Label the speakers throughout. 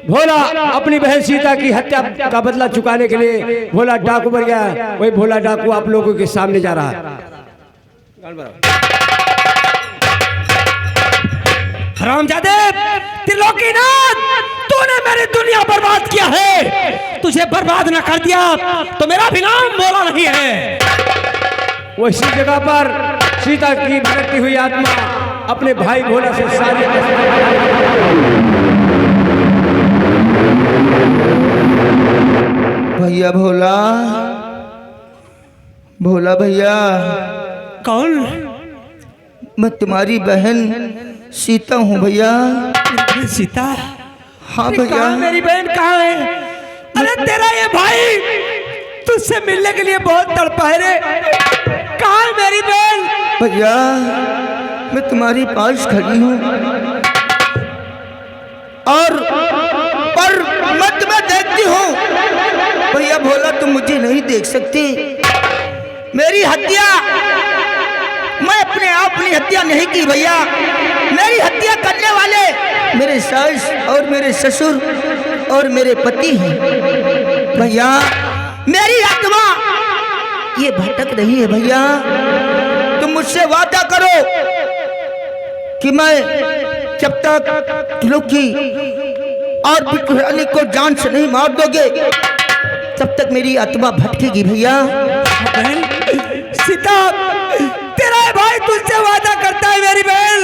Speaker 1: भोला अपनी बहन सीता की हत्या का बदला चुकाने के लिए भोला डाकू बन गया। वही भोला डाकू आप लोगों के सामने जा रहा है।
Speaker 2: हरामजादे, त्रिलोकीनाथ, तूने मेरी दुनिया बर्बाद किया है। तुझे बर्बाद न कर दिया तो मेरा भी नाम भोला नहीं है।
Speaker 1: उसी जगह पर सीता की भटकती हुई आत्मा अपने भाई भोला से सारी
Speaker 3: भैया भोला, भोला भैया।
Speaker 2: कौन?
Speaker 3: मैं तुम्हारी बहन सीता हूँ भैया।
Speaker 2: सीता?
Speaker 3: हाँ भैया।
Speaker 2: मेरी बहन कहाँ है? अरे तेरा ये भाई तुझसे मिलने के लिए बहुत तड़पा है रे। कहाँ है मेरी बहन?
Speaker 3: भैया मैं तुम्हारे पास खड़ी हूँ और पर मैं तुम्हें देखती हूँ। भैया भोला तुम मुझे नहीं देख सकते। मेरी हत्या मैं अपने आप अपनी हत्या नहीं की भैया। मेरी हत्या करने वाले मेरे सास और मेरे ससुर और मेरे पति हैं भैया। मेरी आत्मा ये भटक रही है भैया। तुम मुझसे वादा करो कि मैं जब तक त्रिलोकी और बिकुरानी को जान से नहीं मार दोगे तब तक मेरी आत्मा भटकेगी भैया।
Speaker 2: बहन सीता, तेरा भाई तुझसे वादा करता है मेरी बहन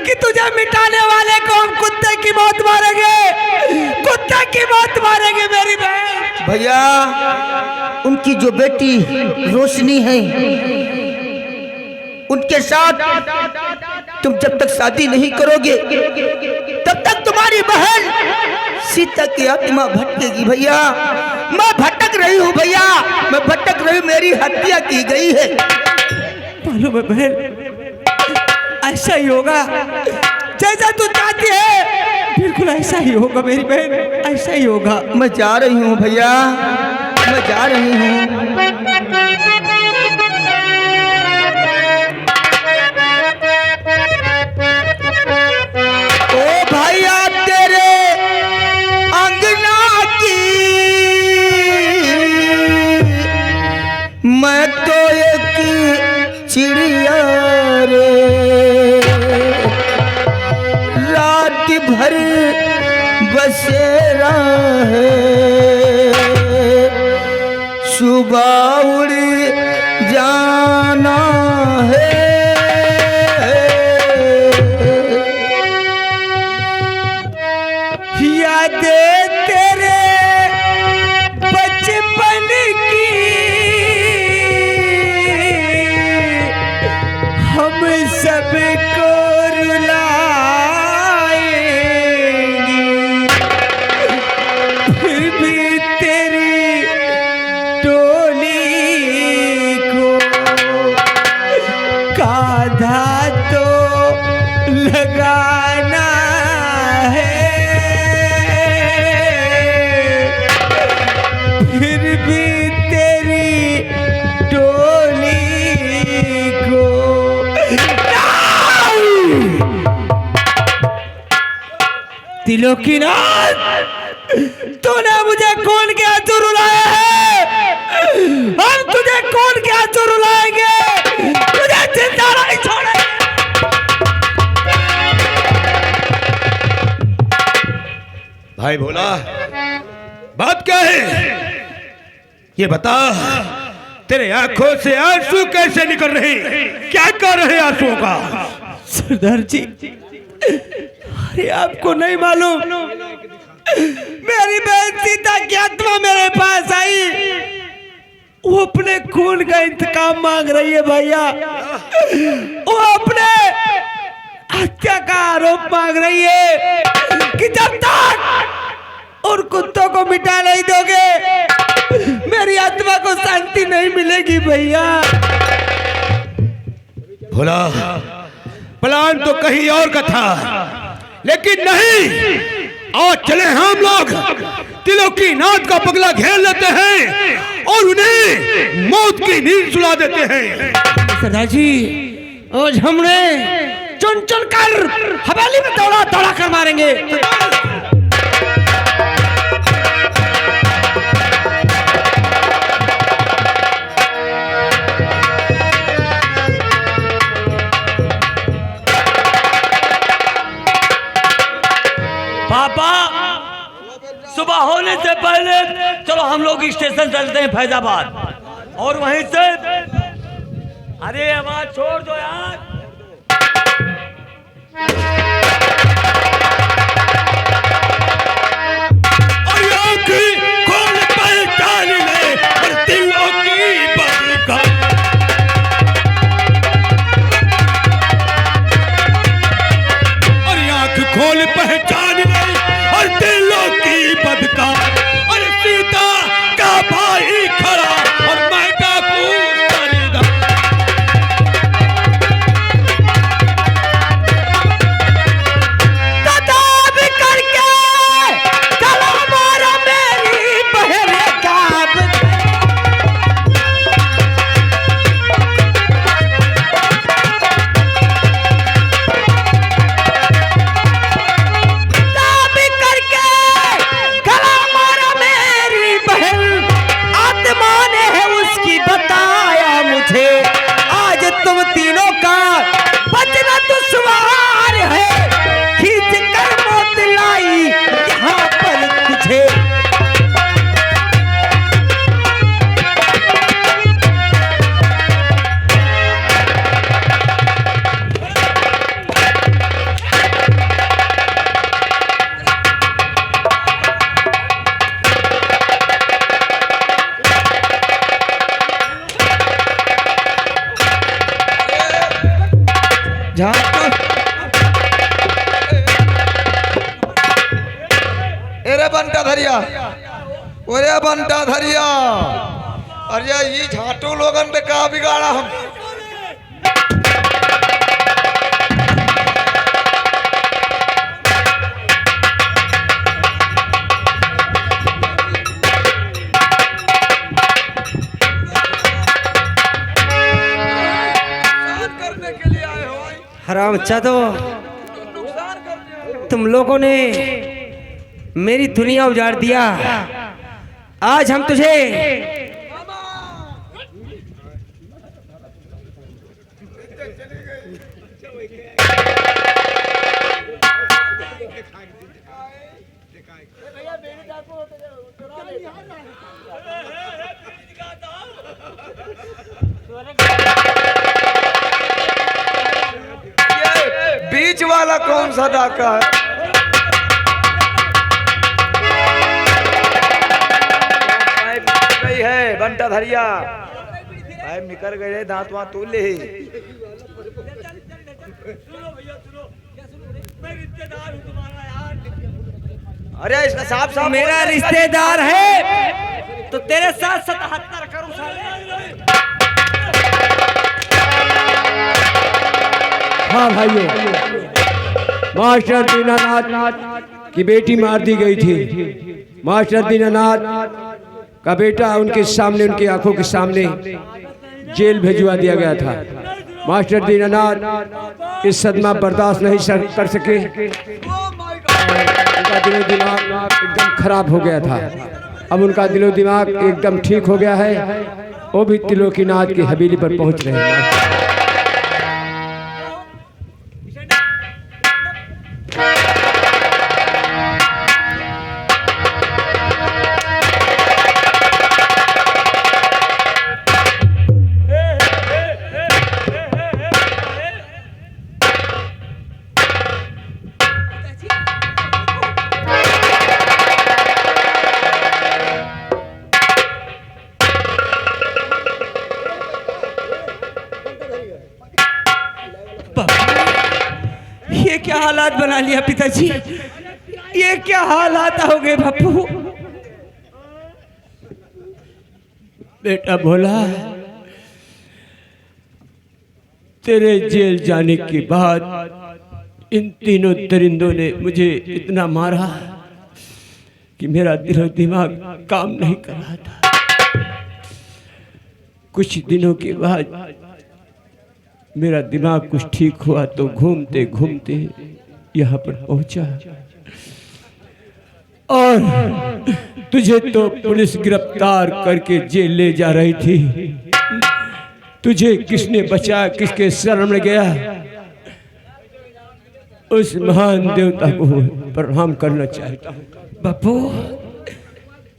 Speaker 2: कि तुझे मिटाने वाले को हम कुत्ते की मौत मारेंगे, कुत्ते की मौत मारेंगे मेरी बहन।
Speaker 3: भैया उनकी जो बेटी रोशनी है उनके साथ तुम जब तक शादी नहीं करोगे तब तक तुम्हारी बहन सीता की आत्मा भटकेगी भैया। मैं भटक रही हूँ भैया, मैं भटक रही हूँ। मेरी हत्या की गई है।
Speaker 2: मालूम है बहन, ऐसा ही होगा जैसा तू चाहती है। बिल्कुल ऐसा ही होगा मेरी बहन, ऐसा ही होगा।
Speaker 3: मैं जा रही हूँ भैया, मैं जा रही हूँ। ओ भैया तेरे अंगना की मैं तो एक चिड़िया रे, रात भर बसेरा है, सुबह उड़ जाना है।
Speaker 2: यादें तेरे बचपन की हम सबको रुलाएंगी, फिर भी तेरी टोली को कांधा तो लगाना है, फिर भी तेरी टोली को। त्रिलोकीनाथ, तूने मुझे कौन के आंसू रुलाए हैं? हम तुझे कौन के आंसू रुलाएंगे? तुझे जिंदा नहीं छोड़ेंगे।
Speaker 4: भाई भोला, बात क्या है ये बता। तेरे आंखों से आंसू कैसे निकल रहे? क्या कर रहे आंसुओं का?
Speaker 2: सरदार जी, अरे आपको नहीं मालूम, मेरी बहन सीता की आत्मा मेरे पास आई। वो अपने खून का इंतकाम मांग रही है भैया। वो अपने हत्या का आरोप मांग रही है कि जब तक उन कुत्तों को मिटा नहीं दोगे मेरी आत्मा को शांति नहीं मिलेगी भैया।
Speaker 4: भोला, प्लान तो कहीं और का था, लेकिन नहीं, आज चले हम लोग त्रिलोकीनाथ का बंगला घेर लेते हैं और उन्हें मौत की नींद सुला देते हैं।
Speaker 2: सरदार जी, आज हमने चुन चुन कर हवेली में दौड़ा दौड़ा कर मारेंगे। पापा सुबह होने से पहले चलो हम लोग स्टेशन चलते हैं फैजाबाद और वहीं से अरे आवाज छोड़ दो यार।
Speaker 4: खोल पहचान ले और दिलों की बदका और सीता का भाई खड़ा और मैं डाकू करेगा।
Speaker 3: कताब करके चलो मारा मेरी बहरे काब। आज तुम तीनों का बचना दुश्वार है, खींच कर मौत लाई यहाँ पर तुझे।
Speaker 5: एरे बंटा धरिया ओरे बंटा धरिया अरे ये झाटू लोगन पे का बिगाड़ा हम। करने के लिए आए हो
Speaker 3: हराम चादो, तुम लोगों ने मेरी दुनिया उजाड़ दिया। आज हम तुझे
Speaker 5: बीच वाला कौन सा डाका है? है बंटा धरिया भाई निकल गए दांत वहां तू ले। अरे इसका साफ साफ
Speaker 3: मेरा रिश्तेदार है तो तेरे साथ 77 करूं साले।
Speaker 1: हाँ भाइयों, मास्टर दीनानाथ की बेटी मार दी गई थी। मास्टर दीनानाथ का बेटा उनके सामने, उनकी आंखों के सामने जेल भेजवा दिया गया था। मास्टर दीनानाथ इस सदमा बर्दाश्त नहीं कर सके, उनका दिलो दिमाग एकदम खराब हो गया था। अब उनका दिलो दिमाग एकदम ठीक हो गया है, वो भी त्रिलोकीनाथ की हवेली पर पहुंच रहे हैं।
Speaker 2: ये क्या हालात बना लिया पिताजी, ये क्या हालात हो गए बापू।
Speaker 1: बेटा भोला, तेरे जेल जाने के बाद इन तीनों दरिंदों ने मुझे इतना मारा कि मेरा दिलो दिमाग काम नहीं कर रहा था। कुछ दिनों के बाद मेरा दिमाग कुछ ठीक हुआ तो घूमते घूमते यहाँ पर पहुंचा, और तुझे तो पुलिस गिरफ्तार करके जेल ले जा रही थी। तुझे किसने बचाया, किसके शरण में गया? उस महान देवता को प्रणाम करना चाहता हूँ।
Speaker 2: बापू,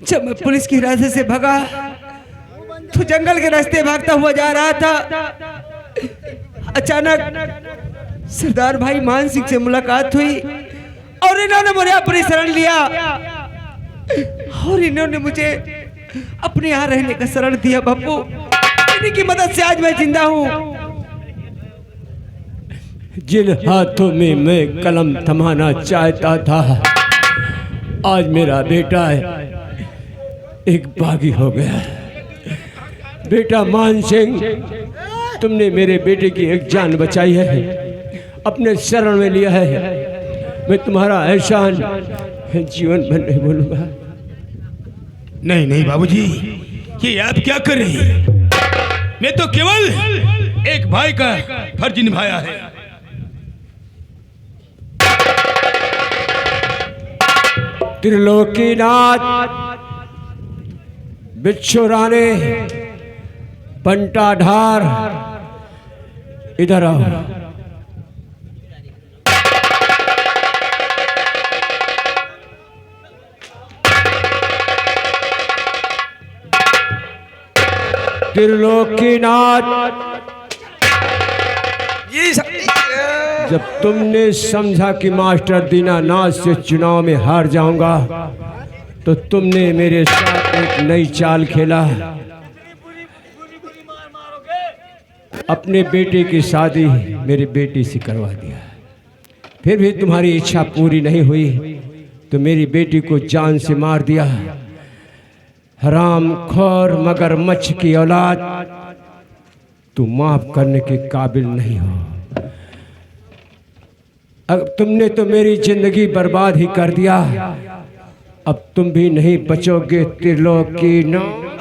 Speaker 2: जब मैं पुलिस की हिरासत से भागा तो जंगल के रास्ते भागता हुआ जा रहा था। अचानक सरदार भाई मान सिंह से मुलाकात हुई और इन्होंने मुझे अपनी शरण लिया और इन्होंने मुझे अपने यहाँ रहने का शरण दिया। बापू, इन्हीं की मदद से आज मैं जिंदा हूँ।
Speaker 1: जिन हाथों में मैं कलम थमाना चाहता था, आज मेरा बेटा एक बागी हो गया। बेटा मान सिंह, तुमने मेरे बेटे की एक जान बचाई है, अपने शरण में लिया है। मैं तुम्हारा एहसान जीवन भर नहीं भूलूंगा।
Speaker 4: नहीं नहीं बाबूजी, ये आप क्या कर रही हैं? मैं तो केवल एक भाई का फर्ज निभाया है।
Speaker 1: त्रिलोकीनाथ, बिच्छू राणे, पंटा ढार, इधर आओ। त्रिलोकीनाथ, जब तुमने समझा कि मास्टर दीनानाथ से चुनाव में हार जाऊंगा, तो तुमने मेरे साथ एक नई चाल खेला। अपने बेटे की शादी मेरी बेटी से करवा दिया। फिर भी तुम्हारी इच्छा पूरी नहीं हुई तो मेरी बेटी को जान से मार दिया। हराम खोर मगरमच्छ की औलाद, तुम माफ करने के काबिल नहीं हो। अब तुमने तो मेरी जिंदगी बर्बाद ही कर दिया, अब तुम भी नहीं बचोगे त्रिलोकीनाथ।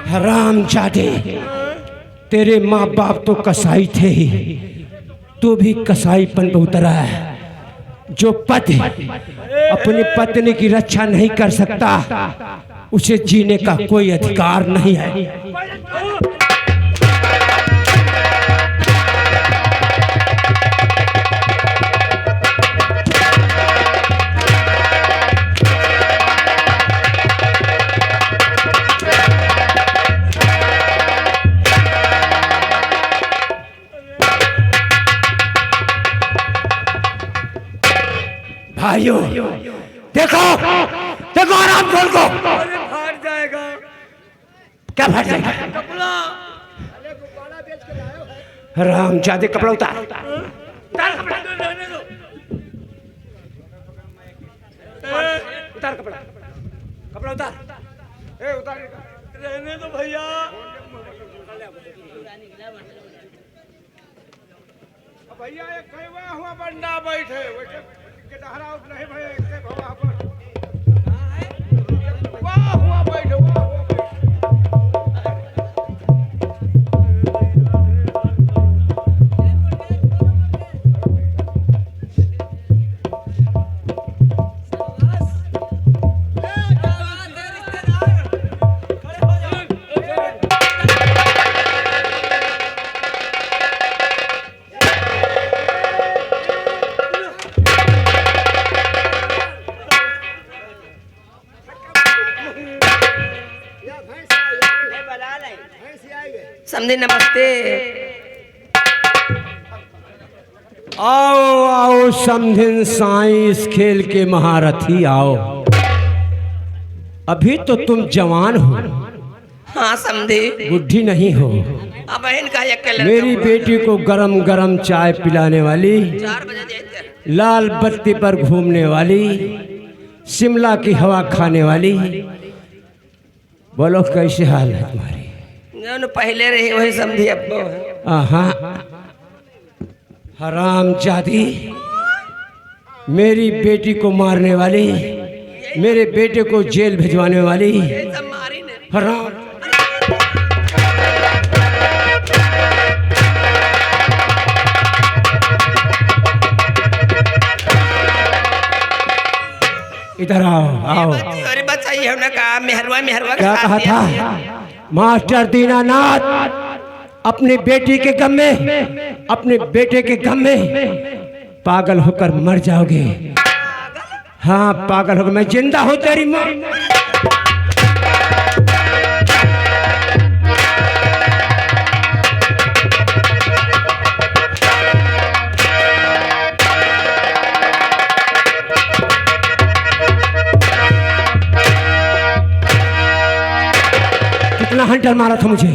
Speaker 1: हरामजादे, तेरे माँ बाप तो कसाई थे, तू भी कसाईपन पे उतरा है। जो पति अपनी पत्नी की रक्षा नहीं कर सकता, उसे जीने का कोई अधिकार नहीं है। भाइयों, देखो देखो आराम खोल को।
Speaker 2: फाट जाएगा।
Speaker 1: क्या फाट जाएगा? राम जादे कपड़ा उतार।
Speaker 2: उतार कपड़ा, उतार कपड़ा, कपड़ा उतार। रहने दो भैया। भैया एक कहवा हुआ बंदा बैठे के डहरा नहीं भैया, एक भवा पर वाह हुआ बैठे, वाह हुआ बैठे।
Speaker 3: समझे? नमस्ते।
Speaker 1: आओ आओ समधिन साईं, इस खेल के महारथी आओ। अभी तो तुम जवान हो,
Speaker 3: हाँ समझे।
Speaker 1: बुढ़ी नहीं हो।
Speaker 3: अब बहन का एक कलर
Speaker 1: मेरी बेटी को गरम गरम चाय पिलाने वाली,
Speaker 3: 4 बजे देते।
Speaker 1: लाल बत्ती पर घूमने वाली, शिमला की हवा खाने वाली। बोलो कैसे हाल है तुम्हारी?
Speaker 3: जो पहले रही वही समझी अब।
Speaker 1: हाँ, हरामजादी, मेरी बेटी को मारने वाली, मेरे बेटे को जेल भिजवाने वाली हराम। इधर आओ आओ।
Speaker 2: अरे बताइए, हमने कहा मेहरवा मेहरवा
Speaker 1: क्या कहा था? मास्टर दीनानाथ अपनी बेटी के गम में, अपने बेटे के गम में पागल होकर मर जाओगे। हाँ पागल होकर, मैं जिंदा हूं तेरी माँ। कितना हंटर मारा था मुझे,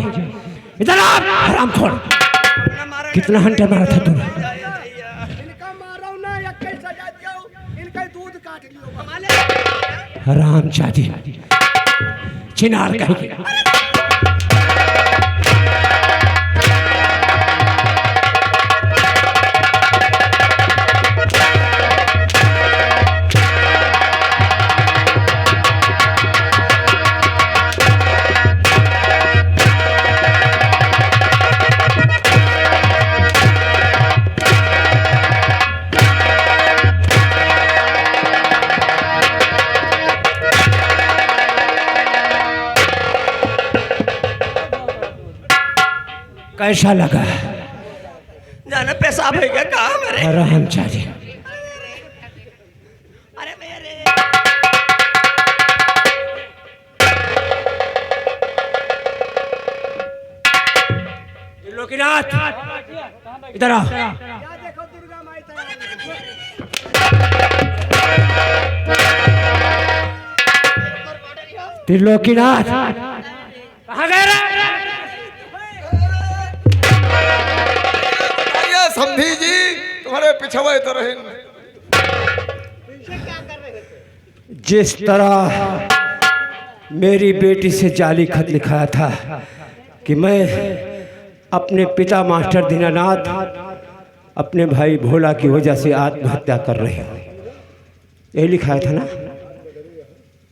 Speaker 1: इधर आ हरामखोर। कितना हंटर मारा था तूने? हरामजादी, चिनार कहीं। कैसा लगा?
Speaker 2: जाना पेशाब है क्या? कहा मेरे?
Speaker 1: हरामजादी,
Speaker 2: अरे मेरे
Speaker 1: त्रिलोकीनाथ इधर आओ। त्रिलोकीनाथ कहाँ गए रे?
Speaker 5: समधी जी तुम्हारे पिछवाए तो रहे।
Speaker 1: जिस तरह मेरी बेटी से जाली खत लिखाया था कि मैं अपने पिता मास्टर दीनानाथ अपने भाई भोला की वजह से आत्महत्या कर रहे हूँ, यही लिखाया था ना?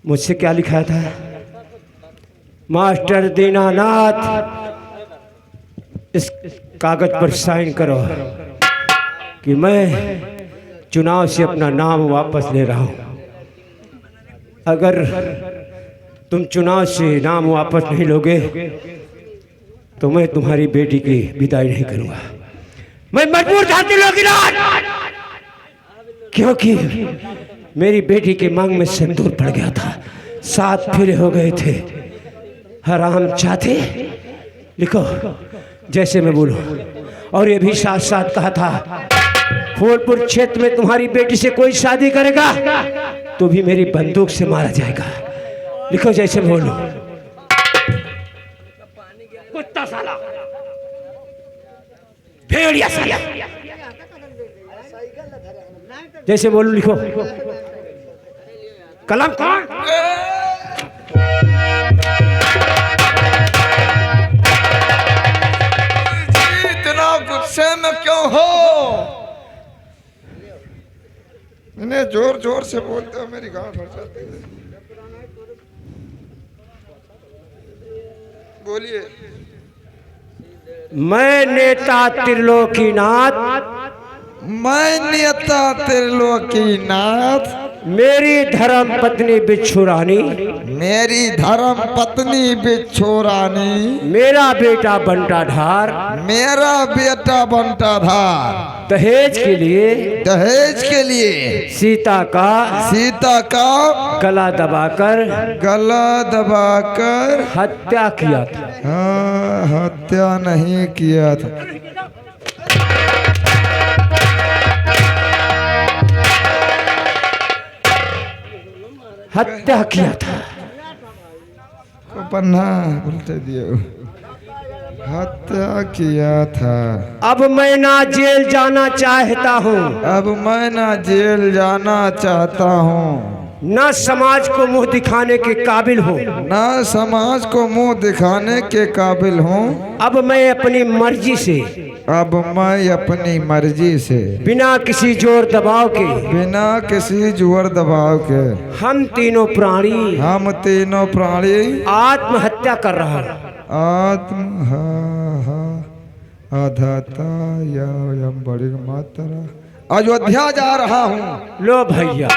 Speaker 1: मुझसे क्या लिखाया था? मास्टर दीनानाथ इस कागज पर साइन करो कि मैं चुनाव से अपना नाम वापस ले रहा हूं। अगर तुम चुनाव से नाम वापस नहीं लोगे तो मैं तुम्हारी बेटी की विदाई नहीं करूंगा। मैं मजबूर था त्रिलोकीनाथ, क्योंकि मेरी बेटी के मांग में सिंदूर पड़ गया था, 7 फेरे हो गए थे। हरामजादी, लिखो जैसे मैं बोलूं। और ये भी साथ साथ कहा था, फूलपुर क्षेत्र में तुम्हारी बेटी से कोई शादी करेगा तो भी मेरी बंदूक से मारा जाएगा। लिखो जैसे मैं बोलूं। कुत्ता साला, भेड़िया साला, जैसे बोलूं लिखो। कलम कौन?
Speaker 5: गुस्से में क्यों हो? इन्हें जोर जोर से बोलते हो, मेरी गांठ फट जाती है। बोलिए।
Speaker 1: मैं नेता त्रिलोकीनाथ,
Speaker 5: मैं नेता त्रिलोकीनाथ,
Speaker 1: मेरी धर्म पत्नी बिच्छू रानी,
Speaker 5: मेरी धर्म पत्नी बिच्छू रानी,
Speaker 1: मेरा बेटा बंटाधार,
Speaker 5: मेरा बेटा बंटाधार,
Speaker 1: दहेज के लिए,
Speaker 5: दहेज के लिए
Speaker 1: सीता का गला दबाकर हत्या किया था।
Speaker 5: हाँ, हत्या नहीं किया था।
Speaker 1: हत्या किया था।
Speaker 5: पन्ना उल्टे दिए, हत्या किया था।
Speaker 1: अब मैं ना जेल जाना चाहता हूँ,
Speaker 5: अब मैं ना जेल जाना चाहता हूँ,
Speaker 1: न समाज को मुंह दिखाने के काबिल हूँ,
Speaker 5: न समाज को मुंह दिखाने के काबिल हूँ।
Speaker 1: अब मैं अपनी मर्जी से
Speaker 5: अब मैं अपनी मर्जी से
Speaker 1: बिना किसी जोर दबाव के
Speaker 5: बिना किसी जोर दबाव के
Speaker 1: हम तीनों प्राणी
Speaker 5: हम तीनों प्राणी
Speaker 1: आत्महत्या कर रहा हूं।
Speaker 5: बड़ी मात्रा अयोध्या जा रहा हूँ।
Speaker 1: लो भैया,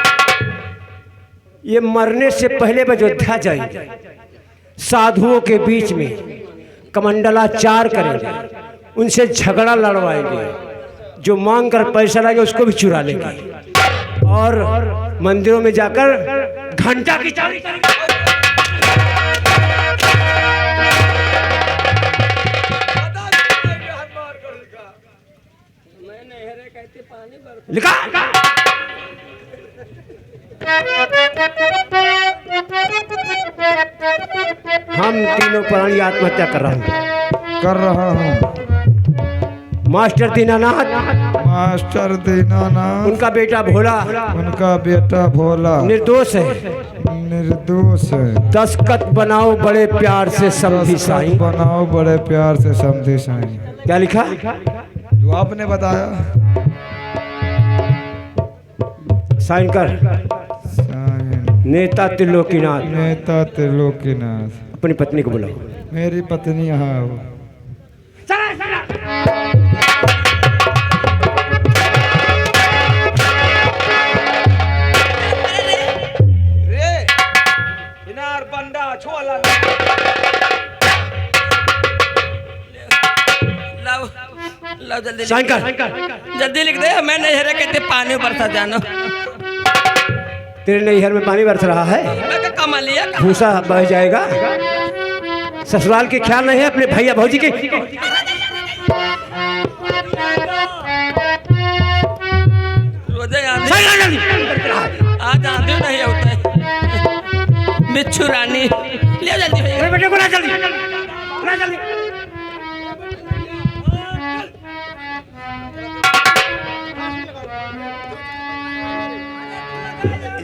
Speaker 1: ये मरने से पहले अयोध्या जाएंगे, साधुओं के बीच में कमंडलाचार करेंगे, उनसे झगड़ा लड़वाएंगे, जो मांग कर पैसा लाएंगे उसको भी चुरा लेंगे और मंदिरों में जाकर घंटा की चाबी लिखा। हम तीनों प्राणी आत्महत्या कर रहा हूँ। मास्टर दीनानाथ
Speaker 5: उनका बेटा भोला
Speaker 1: निर्दोष है। दस्तखत बनाओ बड़े प्यार से समझी साईं।
Speaker 5: बनाओ बड़े प्यार से समझी साईं।
Speaker 1: क्या लिखा?
Speaker 5: जो आपने बताया।
Speaker 1: साइन कर। नेता त्रिलोकीनाथ। अपनी पत्नी को बुलाओ।
Speaker 5: मेरी पत्नी यहाँ हो।
Speaker 1: साइन कर।
Speaker 2: जल्दी लिख दे। मैं नहीं हरे कहते पानी बरसा जानो।
Speaker 1: तेरे नैहर में पानी बरस रहा है,
Speaker 2: कमा लिया
Speaker 1: भूसा बह जाएगा। ससुराल के ख्याल नहीं है अपने भैया भौजी के।
Speaker 2: आज आंधी नहीं होता है। बिच्छू रानी ले जल्दी
Speaker 1: बेटे को ला जल्दी, ला जल्दी।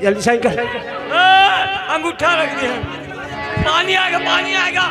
Speaker 1: जल्दी साइन कर।
Speaker 2: अंगूठा रख दिया। पानी आएगा, पानी आएगा।